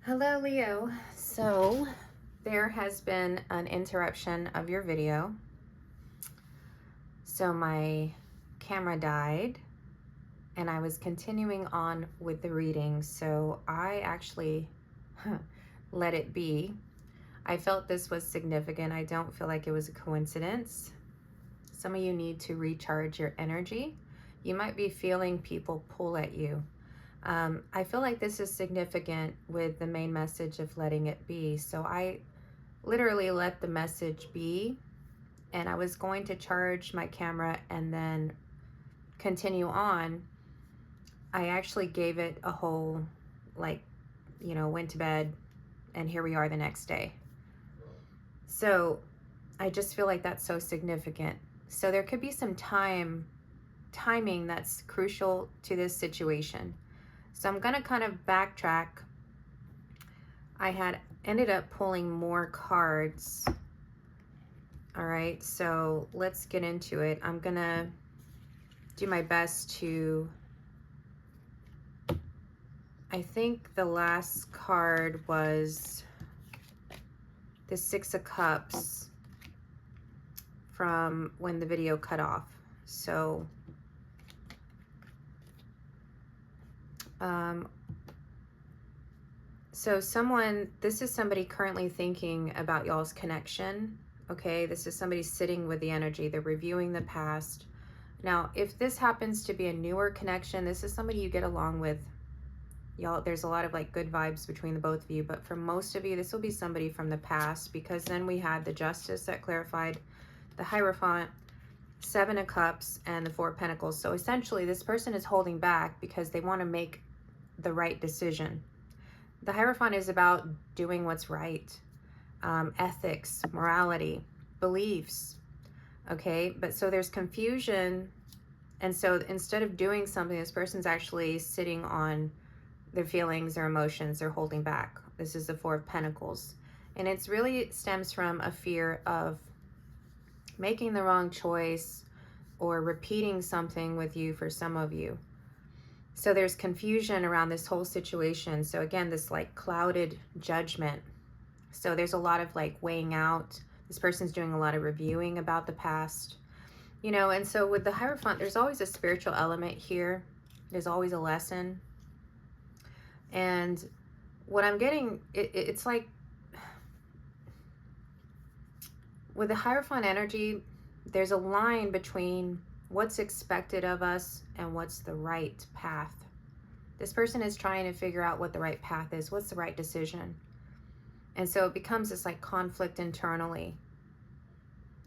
Hello, Leo. So there has been an interruption of your video. So my camera died and I was continuing on with the reading. So I actually let it be. I felt this was significant. I don't feel like it was a coincidence. Some of you need to recharge your energy. You might be feeling people pull at you. I feel like this is significant with the main message of letting it be. So I literally let the message be, and I was going to charge my camera and then continue on. I actually gave it a whole, went to bed, and here we are the next day. So I just feel like that's so significant. So there could be some timing that's crucial to this situation. So I'm going to kind of backtrack. I had ended up pulling more cards. All right, so let's get into it. I'm going to do my best to, I think the last card was the Six of Cups from when the video cut off. So this is somebody currently thinking about y'all's connection, okay? This is somebody sitting with the energy. They're reviewing the past. Now, if this happens to be a newer connection, this is somebody you get along with. Y'all, there's a lot of like good vibes between the both of you, but for most of you, this will be somebody from the past, because then we had the Justice that clarified, the Hierophant, Seven of Cups, and the Four of Pentacles. So essentially, this person is holding back because they want to make the right decision. The Hierophant is about doing what's right, ethics, morality, beliefs, okay? But so there's confusion, and so instead of doing something, this person's actually sitting on their feelings, their emotions, they're holding back. This is the Four of Pentacles, and it's really stems from a fear of making the wrong choice or repeating something with you for some of you. So there's confusion around this whole situation. So again, this like clouded judgment. So there's a lot of like weighing out. This person's doing a lot of reviewing about the past, you know. And so with the Hierophant, there's always a spiritual element here. There's always a lesson. And what I'm getting, it's like with the Hierophant energy, there's a line between what's expected of us and what's the right path. This person is trying to figure out what the right path is, what's the right decision. And so it becomes this like conflict internally.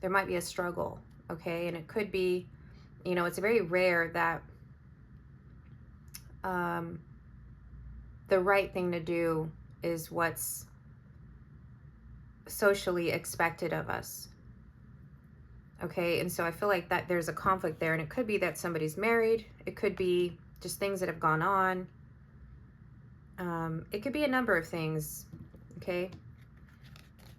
There might be a struggle, okay? And it could be, you know, it's very rare that the right thing to do is what's socially expected of us. Okay, and so I feel like that there's a conflict there, and it could be that somebody's married. It could be just things that have gone on. It could be a number of things, okay?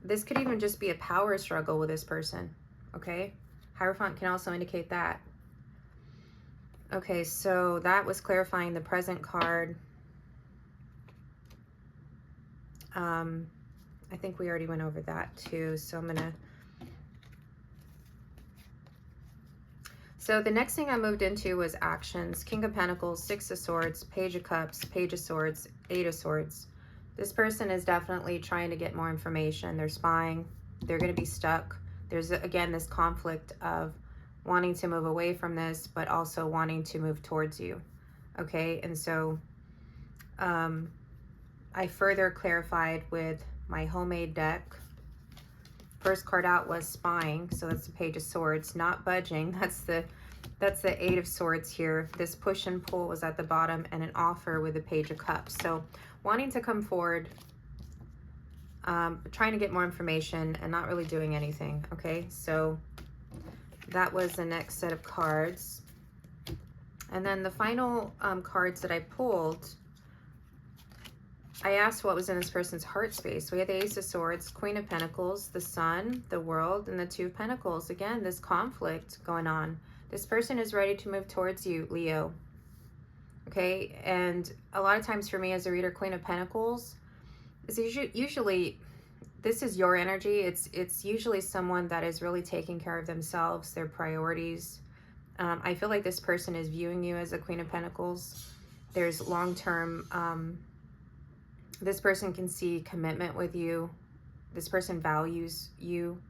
This could even just be a power struggle with this person, okay? Hierophant can also indicate that. Okay, so that was clarifying the present card. I think we already went over that too, so I'm gonna... So the next thing I moved into was actions. King of Pentacles, Six of Swords, Page of Cups, Page of Swords, Eight of Swords. This person is definitely trying to get more information. They're spying. They're going to be stuck. There's, again, this conflict of wanting to move away from this, but also wanting to move towards you. Okay, and so I further clarified with my homemade deck. First card out was spying, so that's the Page of Swords, not budging. That's the Eight of Swords here. This push and pull was at the bottom, and an offer with the Page of Cups. So wanting to come forward, trying to get more information and not really doing anything. Okay, so that was the next set of cards. And then the final cards that I pulled, I asked what was in this person's heart space. We had the Ace of Swords, Queen of Pentacles, the Sun, the World, and the Two of Pentacles. Again, this conflict going on. This person is ready to move towards you, Leo. Okay, and a lot of times for me as a reader, Queen of Pentacles, usually this is your energy. It's usually someone that is really taking care of themselves, their priorities. I feel like this person is viewing you as a Queen of Pentacles. There's long-term, this person can see commitment with you. This person values you.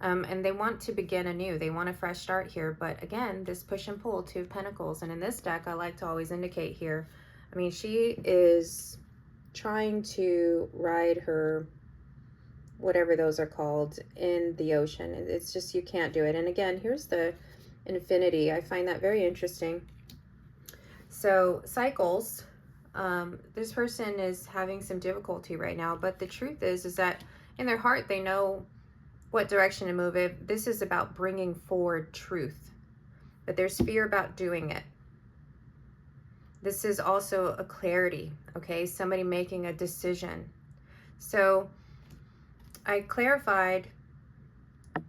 And they want to begin anew. They want a fresh start here. But again, this push and pull, Two of Pentacles. And in this deck, I like to always indicate here, I mean, she is trying to ride her, whatever those are called, in the ocean. It's just, you can't do it. And again, here's the Infinity. I find that very interesting. So cycles, this person is having some difficulty right now, but the truth is that in their heart, they know what direction to move. If this is about bringing forward truth, but there's fear about doing it. This is also a clarity, okay? Somebody making a decision. So I clarified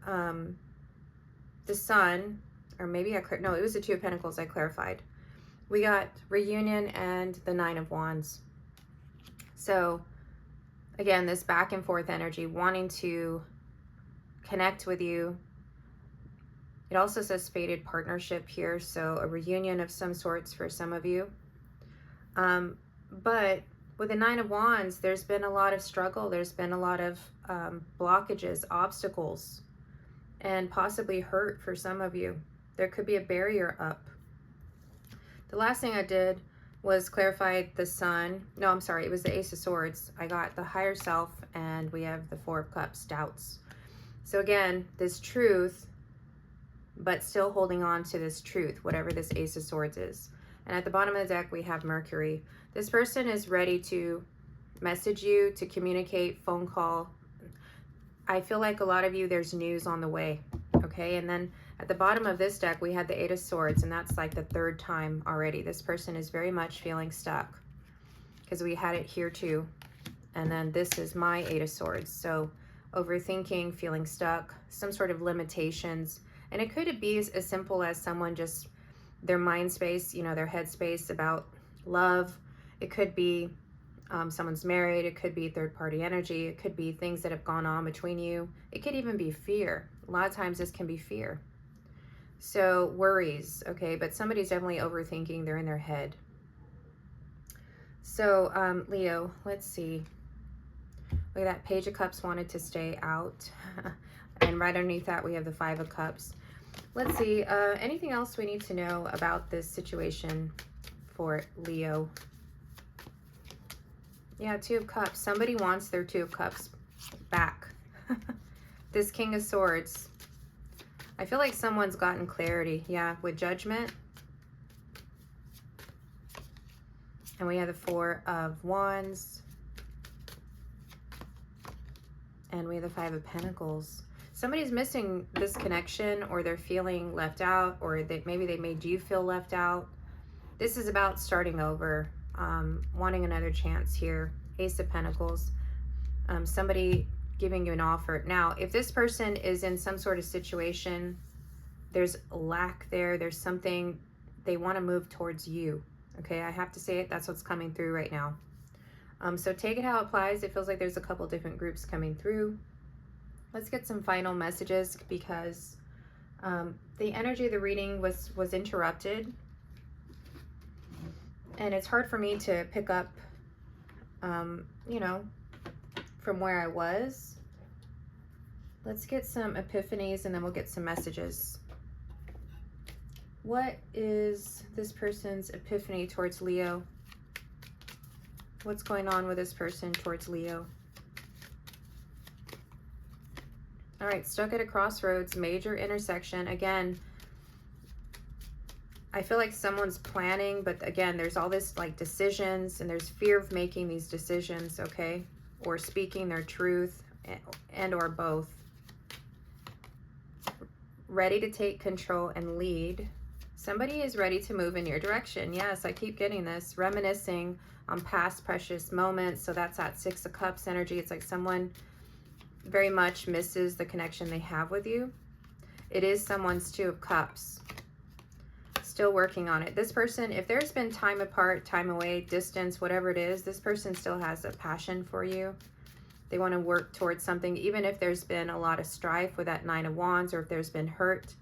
the Sun, or maybe no, it was the Two of Pentacles I clarified. We got reunion and the Nine of Wands. So again, this back and forth energy, wanting to connect with you. It also says fated partnership here, so a reunion of some sorts for some of you. But with the Nine of Wands, there's been a lot of struggle. There's been a lot of blockages, obstacles, and possibly hurt for some of you. There could be a barrier up. The last thing I did was clarify the Sun. No, I'm sorry, it was the Ace of Swords. I got the higher self, and we have the Four of Cups, doubts. So again, this truth, but still holding on to this truth, whatever this Ace of Swords is. And at the bottom of the deck, we have Mercury. This person is ready to message you, to communicate, phone call. I feel like a lot of you, there's news on the way, okay? And then at the bottom of this deck, we had the Eight of Swords, and that's like the third time already. This person is very much feeling stuck because we had it here too. And then this is my Eight of Swords. So overthinking, feeling stuck, some sort of limitations. And it could be as simple as someone just, their mind space, you know, their head space about love. It could be someone's married. It could be third-party energy. It could be things that have gone on between you. It could even be fear. A lot of times this can be fear. So worries, okay, but somebody's definitely overthinking. They're in their head. So Leo, let's see. Look at that, Page of Cups wanted to stay out. And right underneath that, we have the Five of Cups. Let's see, anything else we need to know about this situation for Leo? Yeah, Two of Cups. Somebody wants their Two of Cups back. This King of Swords. I feel like someone's gotten clarity. Yeah, with Judgment. And we have the Four of Wands. And we have the Five of Pentacles. Somebody's missing this connection, or they're feeling left out, or maybe they made you feel left out. This is about starting over, wanting another chance here. Ace of Pentacles. Somebody giving you an offer. Now, if this person is in some sort of situation, there's lack there. There's something, they want to move towards you. Okay, I have to say it. That's what's coming through right now. So take it how it applies. It feels like there's a couple different groups coming through. Let's get some final messages, because the energy of the reading was interrupted. And it's hard for me to pick up, you know, from where I was. Let's get some epiphanies, and then we'll get some messages. What is this person's epiphany towards Leo? What's going on with this person towards Leo? All right, stuck at a crossroads, major intersection. Again, I feel like someone's planning, but again, there's all this like decisions, and there's fear of making these decisions, okay? Or speaking their truth, and or both. Ready to take control and lead. Somebody is ready to move in your direction. Yes, I keep getting this. Reminiscing on past precious moments. So that's that Six of Cups energy. It's like someone very much misses the connection they have with you. It is someone's Two of Cups. Still working on it. This person, if there's been time apart, time away, distance, whatever it is, this person still has a passion for you. They want to work towards something, even if there's been a lot of strife with that Nine of Wands, or if there's been hurt.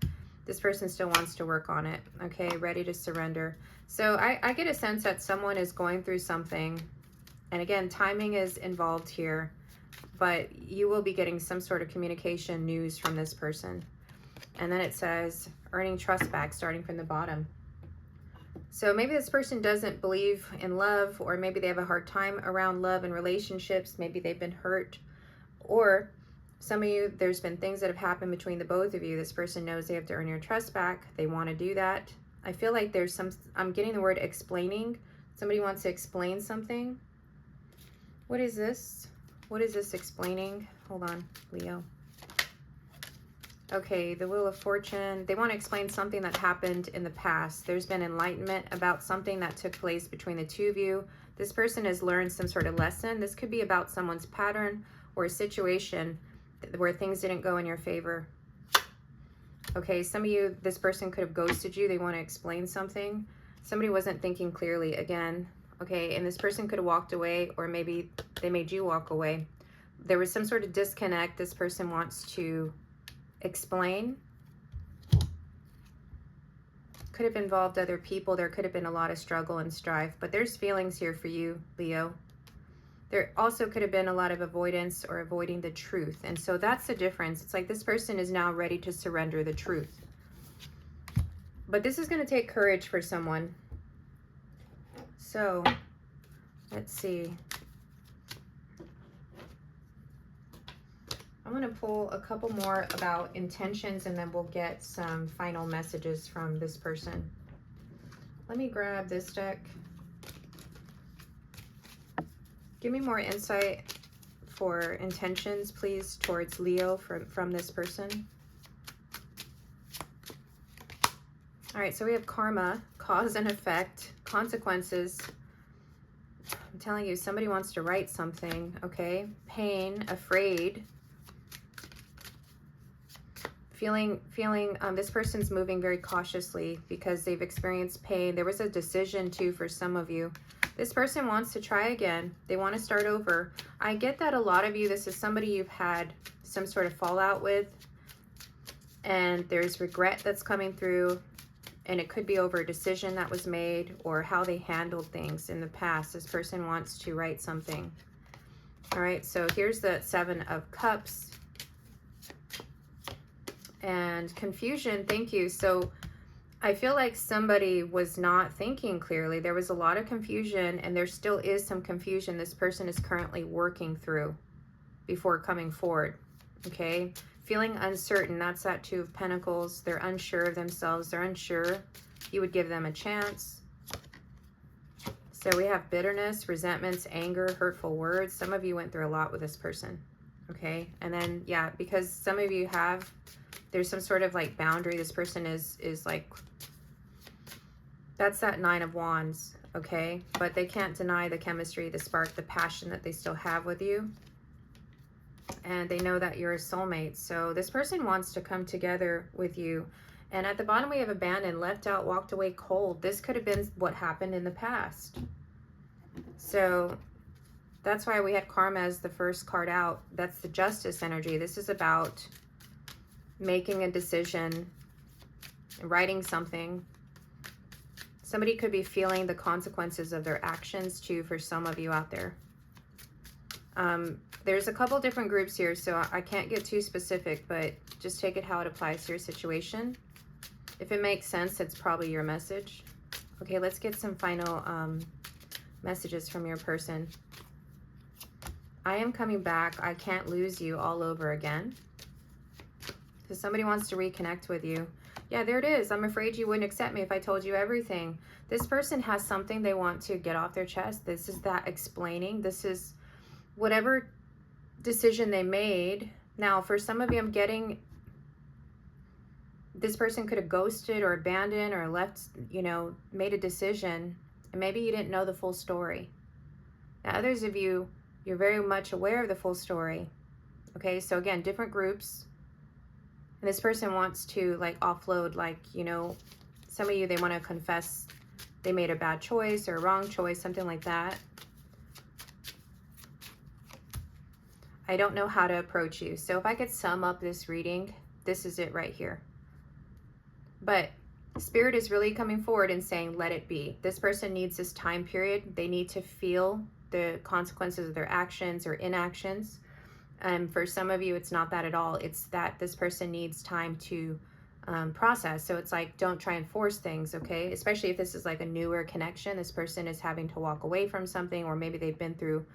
This person still wants to work on it, okay? Ready to surrender. So I get a sense that someone is going through something. And again, timing is involved here. But you will be getting some sort of communication news from this person. And then it says, earning trust back, starting from the bottom. So maybe this person doesn't believe in love, or maybe they have a hard time around love and relationships. Maybe they've been hurt. Or some of you, there's been things that have happened between the both of you. This person knows they have to earn your trust back. They want to do that. I feel like there's some, I'm getting the word explaining. Somebody wants to explain something. What is this? What is this explaining? Hold on, Leo. Okay, the Wheel of Fortune. They want to explain something that happened in the past. There's been enlightenment about something that took place between the two of you. This person has learned some sort of lesson. This could be about someone's pattern or a situation where things didn't go in your favor. Okay, some of you, this person could have ghosted you. They want to explain something. Somebody wasn't thinking clearly again. Okay, and this person could have walked away, or maybe they made you walk away. There was some sort of disconnect. This person wants to explain. Could have involved other people. There could have been a lot of struggle and strife, but there's feelings here for you, Leo. There also could have been a lot of avoidance or avoiding the truth. And so that's the difference. It's like this person is now ready to surrender the truth. But this is going to take courage for someone. So, let's see. I'm going to pull a couple more about intentions, and then we'll get some final messages from this person. Let me grab this deck. Give me more insight for intentions, please, towards Leo from this person. All right, so we have karma, cause and effect, consequences. I'm telling you, somebody wants to write something, okay? Pain, afraid. Feeling this person's moving very cautiously because they've experienced pain. There was a decision too for some of you. This person wants to try again. They want to start over. I get that a lot of you, this is somebody you've had some sort of fallout with, and there's regret that's coming through, and it could be over a decision that was made or how they handled things in the past. This person wants to write something. All right, so here's the Seven of Cups. And confusion, thank you. So I feel like somebody was not thinking clearly. There was a lot of confusion, and there still is some confusion this person is currently working through before coming forward, okay? Feeling uncertain, that's that Two of Pentacles. They're unsure of themselves. They're unsure you would give them a chance. So we have bitterness, resentments, anger, hurtful words. Some of you went through a lot with this person, okay? And then, yeah, because some of you have, there's some sort of like boundary. This person is like, that's that Nine of Wands, okay? But they can't deny the chemistry, the spark, the passion that they still have with you. And they know that you're a soulmate. So this person wants to come together with you. And at the bottom we have abandoned, left out, walked away cold. This could have been what happened in the past. So that's why we had karma as the first card out. That's the justice energy. This is about making a decision, writing something. Somebody could be feeling the consequences of their actions too for some of you out there. There's a couple different groups here, so I can't get too specific, but just take it how it applies to your situation. If it makes sense, it's probably your message. Okay, let's get some final messages from your person. I am coming back. I can't lose you all over again. So somebody wants to reconnect with you. Yeah, there it is. I'm afraid you wouldn't accept me if I told you everything. This person has something they want to get off their chest. This is that explaining. This is whatever decision they made. Now, for some of you, I'm getting this person could have ghosted or abandoned or left, you know, made a decision, and maybe you didn't know the full story. Now, others of you, you're very much aware of the full story. Okay, so again, different groups. And this person wants to like offload, like, you know, Some of you, they want to confess they made a bad choice or a wrong choice, something like that. I don't know how to approach you. So if I could sum up this reading, this is it right here. But Spirit is really coming forward and saying, let it be. This person needs this time period. They need to feel the consequences of their actions or inactions. And for some of you, it's not that at all. It's that this person needs time to process. So it's like, don't try and force things, okay? Especially if this is like a newer connection. This person is having to walk away from something, or maybe they've been through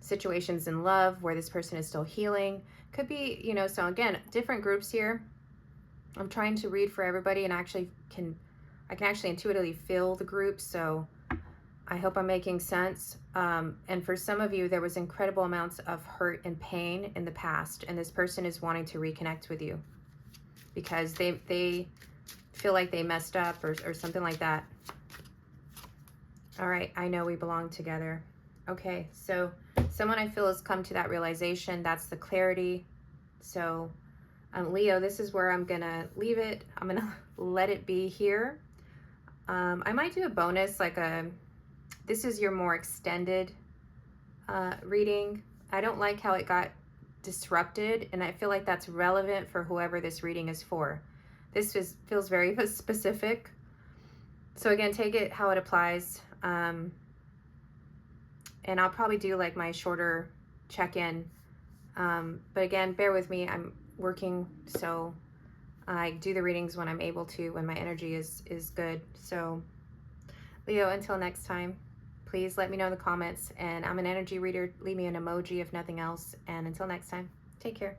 situations in love where this person is still healing. Could be, you know, so again, different groups here. I'm trying to read for everybody, and I can actually intuitively feel the group. So I hope I'm making sense. And for some of you, there was incredible amounts of hurt and pain in the past, and this person is wanting to reconnect with you because they feel like they messed up or something like that. All right, I know we belong together. Okay, so someone I feel has come to that realization. That's the clarity. So Leo, this is where I'm gonna leave it. I'm gonna let it be here. I might do a bonus, like this is your more extended reading. I don't like how it got disrupted, and I feel like that's relevant for whoever this reading is for. This feels very specific. So again, take it how it applies. And I'll probably do like my shorter check-in. But again, bear with me. I'm working, so I do the readings when I'm able to, when my energy is good. So Leo, until next time, please let me know in the comments. And I'm an energy reader. Leave me an emoji if nothing else. And until next time, take care.